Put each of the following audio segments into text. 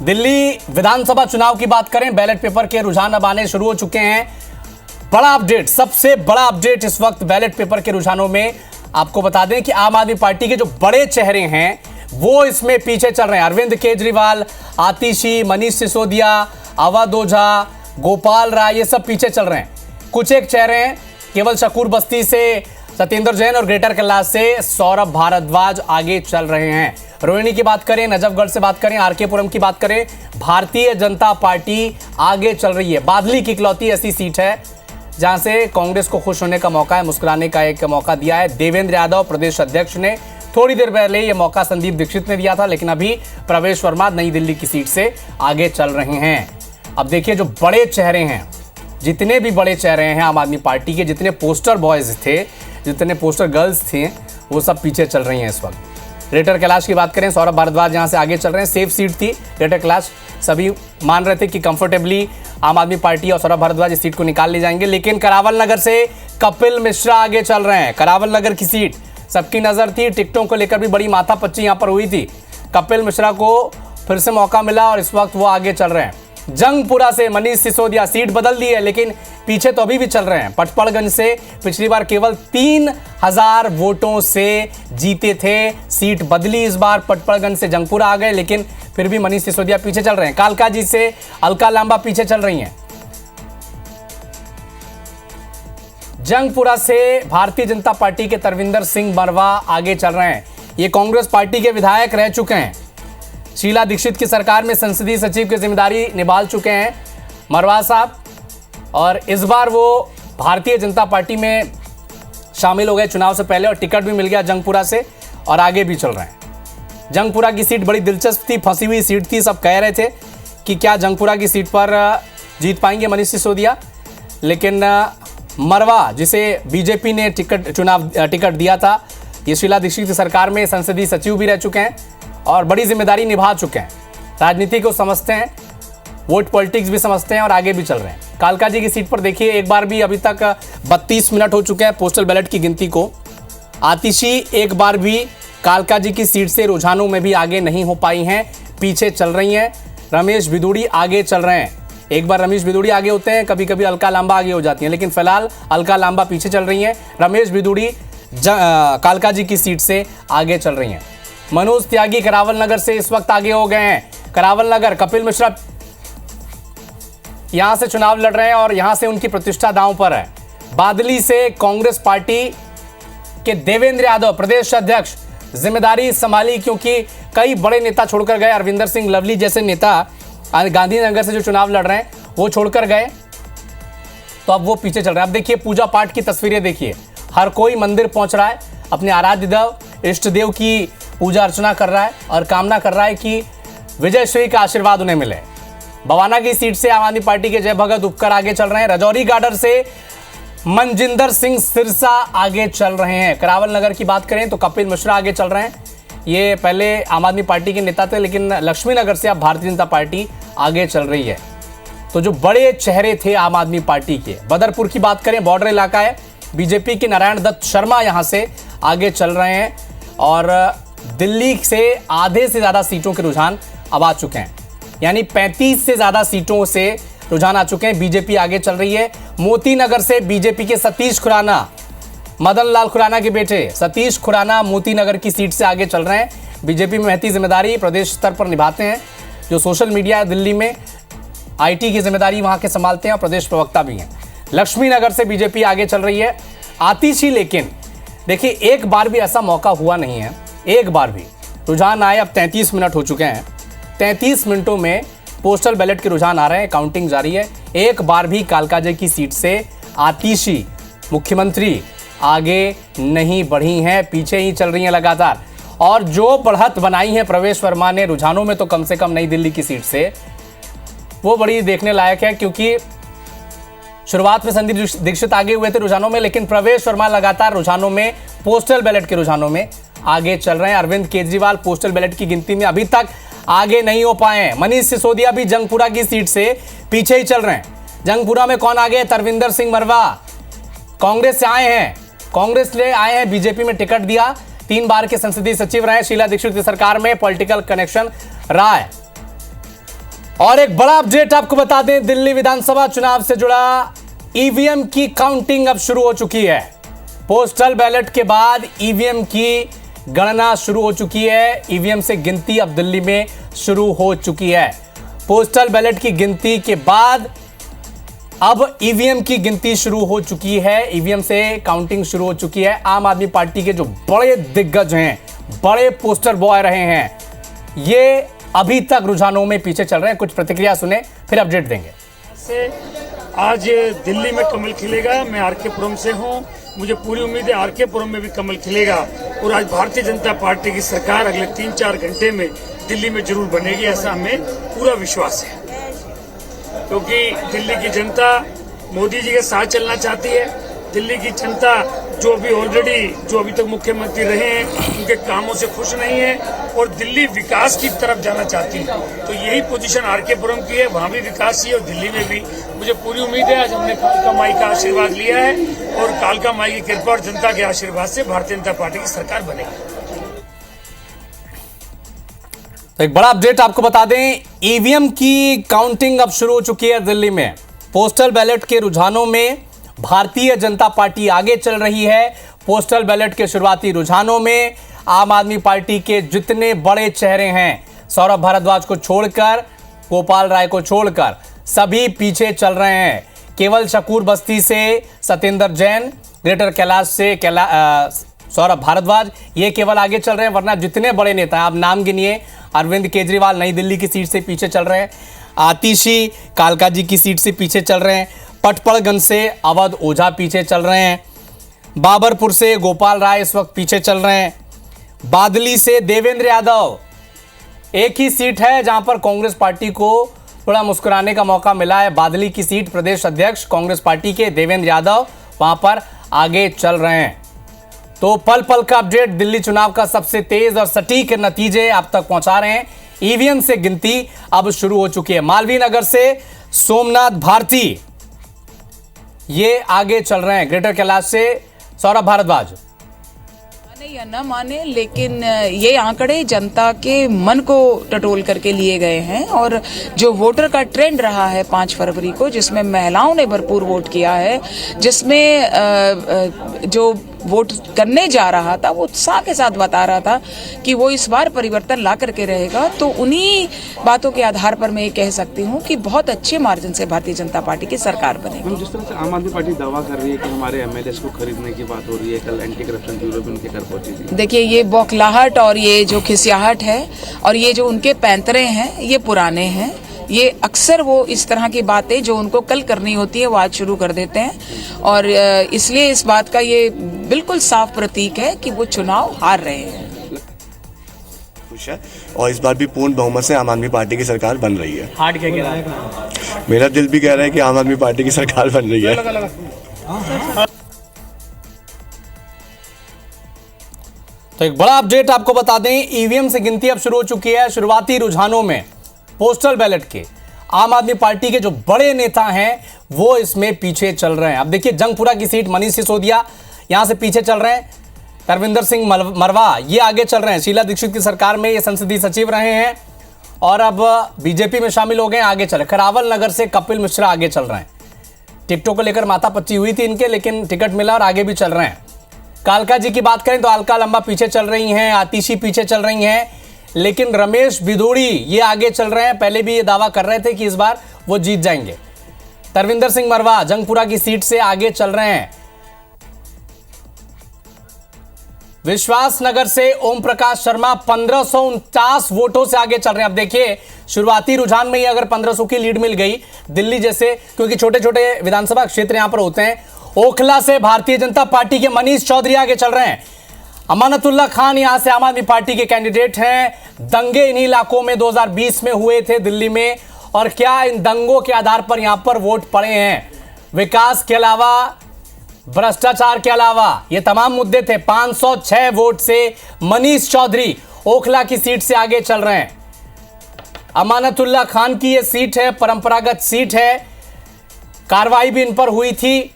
दिल्ली विधानसभा चुनाव की बात करें, बैलेट पेपर के रुझान अब आने शुरू हो चुके हैं। बड़ा अपडेट, सबसे बड़ा अपडेट इस वक्त बैलेट पेपर के रुझानों में आपको बता दें कि आम आदमी पार्टी के जो बड़े चेहरे हैं वो इसमें पीछे चल रहे हैं। अरविंद केजरीवाल, आतिशी, मनीष सिसोदिया, अवध ओझा, गोपाल राय, ये सब पीछे चल रहे हैं। कुछ एक चेहरे हैं, केवल शकूर बस्ती से सत्येंद्र जैन और ग्रेटर कैलाश से सौरभ भारद्वाज आगे चल रहे हैं। रोहिणी की बात करें, नजफगढ़ से बात करें, आरके पुरम की बात करें, भारतीय जनता पार्टी आगे चल रही है। बादली की इकलौती ऐसी सीट है जहां से कांग्रेस को खुश होने का मौका है, मुस्कुराने का एक मौका दिया है देवेंद्र यादव प्रदेश अध्यक्ष ने। थोड़ी देर पहले यह मौका संदीप दीक्षित ने दिया था, लेकिन अभी प्रवेश वर्मा नई दिल्ली की सीट से आगे चल रहे हैं। अब देखिए, जो बड़े चेहरे हैं, जितने भी बड़े चेहरे हैं आम आदमी पार्टी के, जितने पोस्टर बॉयज थे, जितने पोस्टर गर्ल्स थे, वो सब पीछे चल रही हैं इस वक्त। ग्रेटर कैलाश की बात करें, सौरभ भारद्वाज यहां से आगे चल रहे हैं। सेफ सीट थी ग्रेटर कैलाश, सभी मान रहे थे कि कंफर्टेबली आम आदमी पार्टी और सौरभ भारद्वाज इस सीट को निकाल ले जाएंगे, लेकिन करावल नगर से कपिल मिश्रा आगे चल रहे हैं। करावल नगर की सीट सबकी नजर थी, टिकटों को लेकर भी बड़ी माथापच्ची यहां पर हुई थी। कपिल मिश्रा को फिर से मौका मिला और इस वक्त वो आगे चल रहे हैं। जंगपुरा से मनीष सिसोदिया, सीट बदल दी है लेकिन पीछे तो अभी भी चल रहे हैं। पटपड़गंज से पिछली बार केवल 3000 वोटों से जीते थे, सीट बदली इस बार, पटपड़गंज से जंगपुरा आ गए, लेकिन फिर भी मनीष सिसोदिया पीछे चल रहे हैं। कालकाजी से अलका लांबा पीछे चल रही हैं। जंगपुरा से भारतीय जनता पार्टी के तरविंदर सिंह मरवा आगे चल रहे हैं। ये कांग्रेस पार्टी के विधायक रह चुके हैं, शीला दीक्षित की सरकार में संसदीय सचिव की जिम्मेदारी निभा चुके हैं मरवा साहब, और इस बार वो भारतीय जनता पार्टी में शामिल हो गए चुनाव से पहले और टिकट भी मिल गया जंगपुरा से और आगे भी चल रहे हैं। जंगपुरा की सीट बड़ी दिलचस्प थी, फंसी हुई सीट थी। सब कह रहे थे कि क्या जंगपुरा की सीट पर जीत पाएंगे मनीष सिसोदिया, लेकिन मरवा, जिसे बीजेपी ने टिकट दिया था, ये शीला दीक्षित की सरकार में संसदीय सचिव भी रह चुके हैं और बड़ी जिम्मेदारी निभा चुके हैं। राजनीति को समझते हैं, वोट पॉलिटिक्स भी समझते हैं और आगे भी चल रहे हैं। कालकाजी की सीट पर देखिए, एक बार भी अभी तक 32 मिनट हो चुके हैं पोस्टल बैलेट की गिनती को। आतिशी एक बार भी कालकाजी की सीट से रुझानों में भी आगे नहीं हो पाई हैं, पीछे चल रही हैं। रमेश भिदुड़ी आगे चल रहे हैं। एक बार रमेश भिदुड़ी आगे होते हैं, कभी कभी अलका लांबा आगे हो जाती हैं, लेकिन फिलहाल अलका लांबा पीछे चल रही हैं। रमेश भिदुड़ी कालकाजी की सीट से आगे चल रही हैं। मनोज त्यागी करावल नगर से इस वक्त आगे हो गए हैं। करावल नगर, कपिल मिश्रा यहां से चुनाव लड़ रहे हैं और यहां से उनकी प्रतिष्ठा दांव पर है। बादली से कांग्रेस पार्टी के देवेंद्र यादव प्रदेश अध्यक्ष जिम्मेदारी संभाली, क्योंकि कई बड़े नेता छोड़कर गए। अरविंदर सिंह लवली जैसे नेता गांधीनगर से जो चुनाव लड़ रहे हैं वो छोड़कर गए, तो अब वो पीछे चल रहे हैं। अब देखिए, पूजा पाठ की तस्वीरें देखिए, हर कोई मंदिर पहुंच रहा है, अपने आराध्य देव इष्ट देव की पूजा अर्चना कर रहा है और कामना कर रहा है कि विजय श्री का आशीर्वाद उन्हें मिले। बवाना की सीट से आम आदमी पार्टी के जय भगत उपकर आगे चल रहे हैं। रजौरी गार्डर से मनजिंदर सिंह सिरसा आगे चल रहे हैं। करावल नगर की बात करें तो कपिल मिश्रा आगे चल रहे हैं। ये पहले आम आदमी पार्टी के नेता थे, लेकिन लक्ष्मी नगर से अब भारतीय जनता पार्टी आगे चल रही है। तो जो बड़े चेहरे थे आम आदमी पार्टी के, बदरपुर की बात करें, बॉर्डर इलाका है, बीजेपी के नारायण दत्त शर्मा यहां से आगे चल रहे हैं और दिल्ली से आधे से ज्यादा सीटों के रुझान अब आ चुके हैं, यानी 35 से ज्यादा सीटों से रुझान आ चुके हैं। बीजेपी आगे चल रही है। मोती नगर से बीजेपी के सतीश खुराना, मदन लाल खुराना के बेटे सतीश खुराना मोती नगर की सीट से आगे चल रहे हैं। बीजेपी में महती जिम्मेदारी प्रदेश स्तर पर निभाते हैं, जो सोशल मीडिया है दिल्ली में, आईटी की जिम्मेदारी वहां के संभालते हैं और प्रदेश प्रवक्ता भी हैं। लक्ष्मी नगर से बीजेपी आगे चल रही है। आतिशी, लेकिन देखिए, एक बार भी ऐसा मौका हुआ नहीं है, एक बार भी रुझान आए। अब 33 मिनट हो चुके हैं, 33 मिनटों में पोस्टल बैलेट के रुझान आ रहे हैं, काउंटिंग जारी है। एक बार भी कालकाजी की सीट से आतिशी मुख्यमंत्री आगे नहीं बढ़ी हैं, पीछे ही चल रही हैं लगातार। और जो बढ़त बनाई है प्रवेश वर्मा ने रुझानों में, तो कम से कम नई दिल्ली की सीट से, वो बड़ी देखने लायक है, क्योंकि शुरुआत में संदीप दीक्षित आगे हुए थे रुझानों में, लेकिन प्रवेश वर्मा लगातार रुझानों में, पोस्टल बैलेट के रुझानों में आगे चल रहे हैं। अरविंद केजरीवाल पोस्टल बैलेट की गिनती में अभी तक आगे नहीं हो पाए हैं। मनीष सिसोदिया भी जंगपुरा की सीट से पीछे ही चल रहे हैं। जंगपुरा में कौन आगे? तरविंदर सिंह मरवा, कांग्रेस से आए हैं, कांग्रेस ले आए हैं, बीजेपी में टिकट दिया, 3 बार के संसदीय सचिव रहे शीला दीक्षित की सरकार में, पॉलिटिकल कनेक्शन रहा है। और एक बड़ा अपडेट आपको बता दें, दिल्ली विधानसभा चुनाव से जुड़ा ईवीएम की काउंटिंग अब शुरू हो चुकी है। पोस्टल बैलेट के बाद ईवीएम की गणना शुरू हो चुकी है। ईवीएम से गिनती अब दिल्ली में शुरू हो चुकी है। पोस्टल बैलेट की गिनती के बाद अब ईवीएम की गिनती शुरू हो चुकी है। ईवीएम से काउंटिंग शुरू हो चुकी है। आम आदमी पार्टी के जो बड़े दिग्गज हैं, बड़े पोस्टर बॉय रहे हैं, ये अभी तक रुझानों में पीछे चल रहे हैं। कुछ प्रतिक्रिया सुने, फिर अपडेट देंगे। आज दिल्ली में कमल खिलेगा। मैं आरके पुरम से हूं। मुझे पूरी उम्मीद है आरके पुरम में भी कमल खिलेगा और आज भारतीय जनता पार्टी की सरकार अगले 3-4 घंटे में दिल्ली में जरूर बनेगी, ऐसा हमें पूरा विश्वास है। क्योंकि दिल्ली की जनता मोदी जी के साथ चलना चाहती है। दिल्ली की जनता जो अभी तक मुख्यमंत्री रहे हैं, उनके कामों से खुश नहीं है और दिल्ली विकास की तरफ जाना चाहती है। तो यही पोजीशन आरके पुरम की है, वहाँ भी विकास ही है और दिल्ली में भी। मुझे पूरी उम्मीद है आज हमने कालका माई का आशीर्वाद लिया है और कालका माई की कृपा और जनता के आशीर्वाद से भारतीय जनता पार्टी की सरकार बनेगी। तो एक बड़ा अपडेट आपको बता दें, ईवीएम की काउंटिंग अब शुरू हो चुकी है दिल्ली में। पोस्टल बैलेट के रुझानों में भारतीय जनता पार्टी आगे चल रही है। पोस्टल बैलेट के शुरुआती रुझानों में आम आदमी पार्टी के जितने बड़े चेहरे हैं, सौरभ भारद्वाज को छोड़कर, गोपाल राय को छोड़कर, सभी पीछे चल रहे हैं। केवल शकूर बस्ती से सत्येंद्र जैन, ग्रेटर कैलाश से सौरभ भारद्वाज, ये केवल आगे चल रहे हैं, वरना जितने बड़े नेता हैं, आप नाम गिनिए। अरविंद केजरीवाल नई दिल्ली की सीट से पीछे चल रहे हैं। आतिशी कालका जी की सीट से पीछे चल रहे हैं। पटपड़गंज से अवध ओझा पीछे चल रहे हैं। बाबरपुर से गोपाल राय इस वक्त पीछे चल रहे हैं। बादली से देवेंद्र यादव, एक ही सीट है जहां पर कांग्रेस पार्टी को थोड़ा मुस्कुराने का मौका मिला है। बादली की सीट, प्रदेश अध्यक्ष कांग्रेस पार्टी के देवेंद्र यादव वहां पर आगे चल रहे हैं। तो पल पल का अपडेट, दिल्ली चुनाव का सबसे तेज और सटीक नतीजे आप तक पहुंचा रहे हैं। ईवीएम से गिनती अब शुरू हो चुकी है। मालवीय नगर से सोमनाथ भारती ये आगे चल रहे हैं। ग्रेटर कैलाश से सौरभ भारद्वाज। माने या न माने, लेकिन ये आंकड़े जनता के मन को टटोल करके लिए गए हैं और जो वोटर का ट्रेंड रहा है 5 फरवरी को, जिसमें महिलाओं ने भरपूर वोट किया है, जिसमें जो वोट करने जा रहा था वो उत्साह के साथ बता रहा था कि वो इस बार परिवर्तन ला करके रहेगा। तो उन्हीं बातों के आधार पर मैं ये कह सकती हूँ कि बहुत अच्छे मार्जिन से भारतीय जनता पार्टी की सरकार बनेगी। जिस तरह से आम आदमी पार्टी दावा कर रही है कि हमारे एमएलएस को खरीदने की बात हो रही है, कल एंटी करप्शन ब्यूरो भी उनके घर पहुंची थी। देखिए, ये बौखलाहट और ये जो खिसियाहट है और ये जो उनके पैंतरे हैं, ये पुराने हैं। ये अक्सर वो इस तरह की बातें जो उनको कल करनी होती है वो आज शुरू कर देते हैं और इसलिए इस बात का ये बिल्कुल साफ प्रतीक है कि वो चुनाव हार रहे हैं। खुश है और इस बार भी पूर्ण बहुमत से आम आदमी पार्टी की सरकार बन रही है। हार्ट क्या कह रहा है? मेरा दिल भी कह रहा है कि आम आदमी पार्टी की सरकार बन रही है। तो एक बड़ा अपडेट आपको बता दें, ईवीएम से गिनती अब शुरू हो चुकी है। शुरुआती रुझानों में पोस्टल बैलेट के आम आदमी पार्टी के जो बड़े नेता हैं वो इसमें पीछे चल रहे हैं। अब देखिए, जंगपुरा की सीट मनीष सिसोदिया यहां से पीछे चल रहे हैं। तरविंदर सिंह मरवा ये आगे चल रहे हैं। शीला दीक्षित की सरकार में ये संसदीय सचिव रहे हैं और अब बीजेपी में शामिल हो गए, आगे चले। करावल नगर से कपिल मिश्रा आगे चल रहे हैं। टिकटों को लेकर माथापच्ची हुई थी इनके, लेकिन टिकट मिला और आगे भी चल रहे हैं। कालका जी की बात करें तो अलका लंबा पीछे चल रही हैं, आतिशी पीछे चल रही हैं, लेकिन रमेश बिदोड़ी ये आगे चल रहे हैं। पहले भी ये दावा कर रहे थे कि इस बार वो जीत जाएंगे। तरविंदर सिंह मरवा जंगपुरा की सीट से आगे चल रहे हैं। विश्वास नगर से ओम प्रकाश शर्मा 1549 वोटों से आगे चल रहे हैं। अब देखिए, शुरुआती रुझान में ही अगर 1500 की लीड मिल गई दिल्ली जैसे, क्योंकि छोटे छोटे विधानसभा क्षेत्र यहां पर होते हैं। ओखला से भारतीय जनता पार्टी के मनीष चौधरी आगे चल रहे हैं। अमानतुल्लाह खान यहां से आम आदमी पार्टी के कैंडिडेट हैं। दंगे इन्हीं इलाकों में 2020 में हुए थे दिल्ली में, और क्या इन दंगों के आधार पर यहां पर वोट पड़े हैं। विकास के अलावा, भ्रष्टाचार के अलावा ये तमाम मुद्दे थे। 506 वोट से मनीष चौधरी ओखला की सीट से आगे चल रहे हैं। अमानतुल्लाह खान की ये सीट है, परंपरागत सीट है। कार्रवाई भी इन पर हुई थी।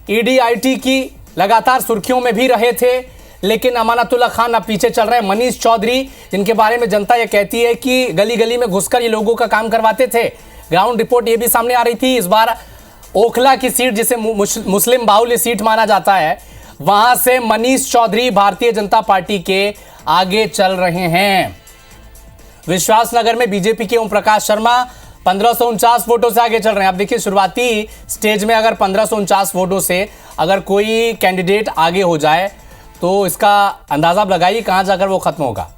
ईडी आईटी की लगातार सुर्खियों में भी रहे थे, लेकिन अमानतुल्लाह खान अब पीछे चल रहे हैं। मनीष चौधरी, जिनके बारे में जनता ये कहती है कि गली गली में घुसकर ये लोगों का काम करवाते थे। ग्राउंड रिपोर्ट ये भी सामने आ रही थी। इस बार ओखला की सीट, जिसे मुस्लिम बाहुल्य सीट माना जाता है, वहां से मनीष चौधरी भारतीय जनता पार्टी के आगे चल रहे हैं। विश्वासनगर में बीजेपी के ओम प्रकाश शर्मा 1549 वोटों से आगे चल रहे हैं। अब देखिए, शुरुआती स्टेज में अगर 1549 वोटों से अगर कोई कैंडिडेट आगे हो जाए तो इसका अंदाजा लगाइए कहां जाकर वो खत्म होगा।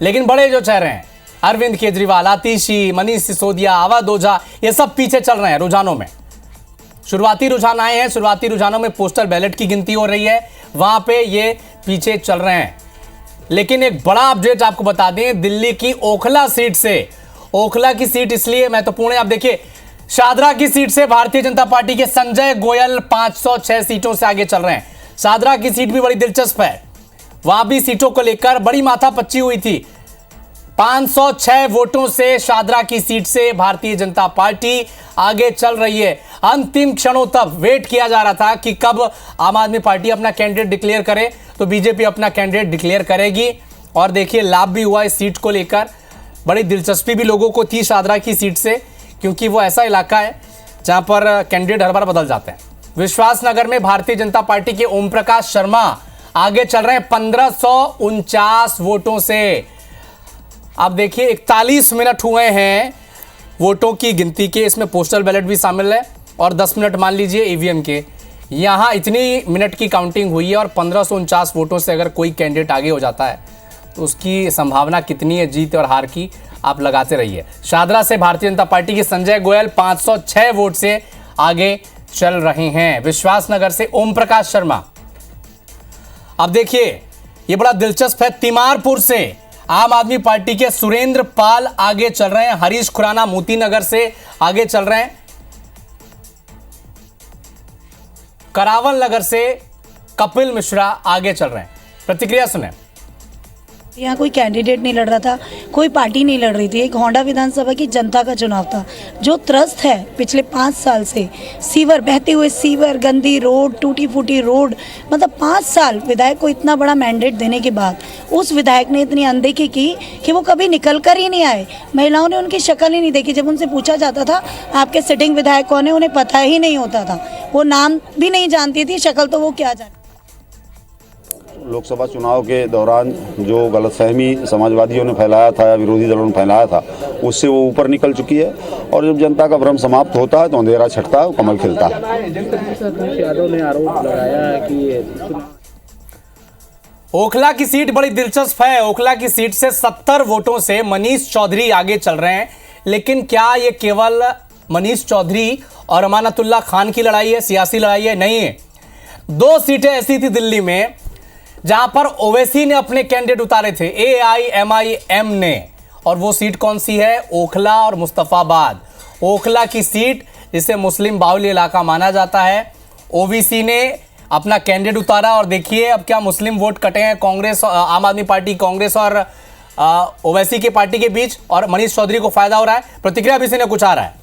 लेकिन बड़े जो चेहरे हैं, अरविंद केजरीवाल, आतिशी, मनीष सिसोदिया, अवध ओझा, ये सब पीछे चल रहे हैं रुझानों में। शुरुआती रुझान आए हैं, शुरुआती रुझानों में पोस्टल बैलेट की गिनती हो रही है, वहां पे ये पीछे चल रहे हैं। लेकिन एक बड़ा अपडेट आपको बता दें, दिल्ली की ओखला सीट से, ओखला की सीट इसलिए महत्वपूर्ण है, अब देखिए, शादरा की सीट से भारतीय जनता पार्टी के संजय गोयल 506 सीटों से आगे चल रहे हैं। शादरा की सीट भी बड़ी दिलचस्प है, वहां भी सीटों को लेकर बड़ी माथापच्ची हुई थी। 506 वोटों से शादरा की सीट से भारतीय जनता पार्टी आगे चल रही है। अंतिम क्षणों तक वेट किया जा रहा था कि कब आम आदमी पार्टी अपना कैंडिडेट डिक्लेयर करे, तो बीजेपी अपना कैंडिडेट डिक्लेयर करेगी। और देखिए, लाभ भी हुआ इस सीट को लेकर। बड़ी दिलचस्पी भी लोगों को थी शादरा की सीट से, क्योंकि वो ऐसा इलाका है जहां पर कैंडिडेट हर बार बदल जाते हैं। विश्वासनगर में भारतीय जनता पार्टी के ओम प्रकाश शर्मा आगे चल रहे हैं 1549 वोटों से। अब देखिए, 41 मिनट हुए हैं वोटों की गिनती के, इसमें पोस्टल बैलेट भी शामिल है, और 10 मिनट मान लीजिए ईवीएम के। यहां इतनी मिनट की काउंटिंग हुई है, और 1549 वोटों से अगर कोई कैंडिडेट आगे हो जाता है तो उसकी संभावना कितनी है जीत और हार की, आप लगाते रहिए। शादरा से भारतीय जनता पार्टी के संजय गोयल 506 वोट से आगे चल रहे हैं। विश्वासनगर से ओम प्रकाश शर्मा। अब देखिए, यह बड़ा दिलचस्प है, तिमारपुर से आम आदमी पार्टी के सुरेंद्र पाल आगे चल रहे हैं। हरीश खुराना मोती नगर से आगे चल रहे हैं। करावल नगर से कपिल मिश्रा आगे चल रहे हैं। प्रतिक्रिया सुने। यहाँ कोई कैंडिडेट नहीं लड़ रहा था, कोई पार्टी नहीं लड़ रही थी। एक होंडा विधानसभा की जनता का चुनाव था। जो त्रस्त है पिछले 5 साल से, सीवर, बहते हुए सीवर, गंदी रोड, टूटी फूटी रोड, मतलब 5 साल विधायक को इतना बड़ा मैंडेट देने के बाद उस विधायक ने इतनी अनदेखी की कि वो कभी निकल कर ही नहीं आए। महिलाओं ने उनकी शक्ल ही नहीं देखी। जब उनसे पूछा जाता था आपके सिटिंग विधायक कौन है, उन्हें पता ही नहीं होता था। वो नाम भी नहीं जानती थी, शक्ल तो वो क्या जानती। लोकसभा चुनाव के दौरान जो गलतफहमी समाजवादियों ने फैलाया था या विरोधी दलों ने फैलाया था, उससे वो ऊपर निकल चुकी है। और जब जनता का भ्रम समाप्त होता है तो अंधेरा छटता है, कमल खिलता है। यादव ने आरोप लगाया है कि ओखला की सीट बड़ी दिलचस्प है। ओखला की सीट से 70 वोटों से मनीष चौधरी आगे चल रहे हैं। लेकिन क्या ये केवल मनीष चौधरी और अमानतुल्लाह खान की लड़ाई है, सियासी लड़ाई है? नहीं है। 2 सीटें ऐसी थी दिल्ली में जहां पर ओवैसी ने अपने कैंडिडेट उतारे थे, AIMIM ने। और वो सीट कौन सी है? ओखला और मुस्तफाबाद। ओखला की सीट, जिसे मुस्लिम बाहुल्य इलाका माना जाता है, ओवीसी ने अपना कैंडिडेट उतारा। और देखिए अब क्या मुस्लिम वोट कटे हैं कांग्रेस, आम आदमी पार्टी, कांग्रेस और ओवैसी की पार्टी के बीच, और मनीष चौधरी को फायदा हो रहा है। प्रतिक्रिया भी से कुछ आ रहा है।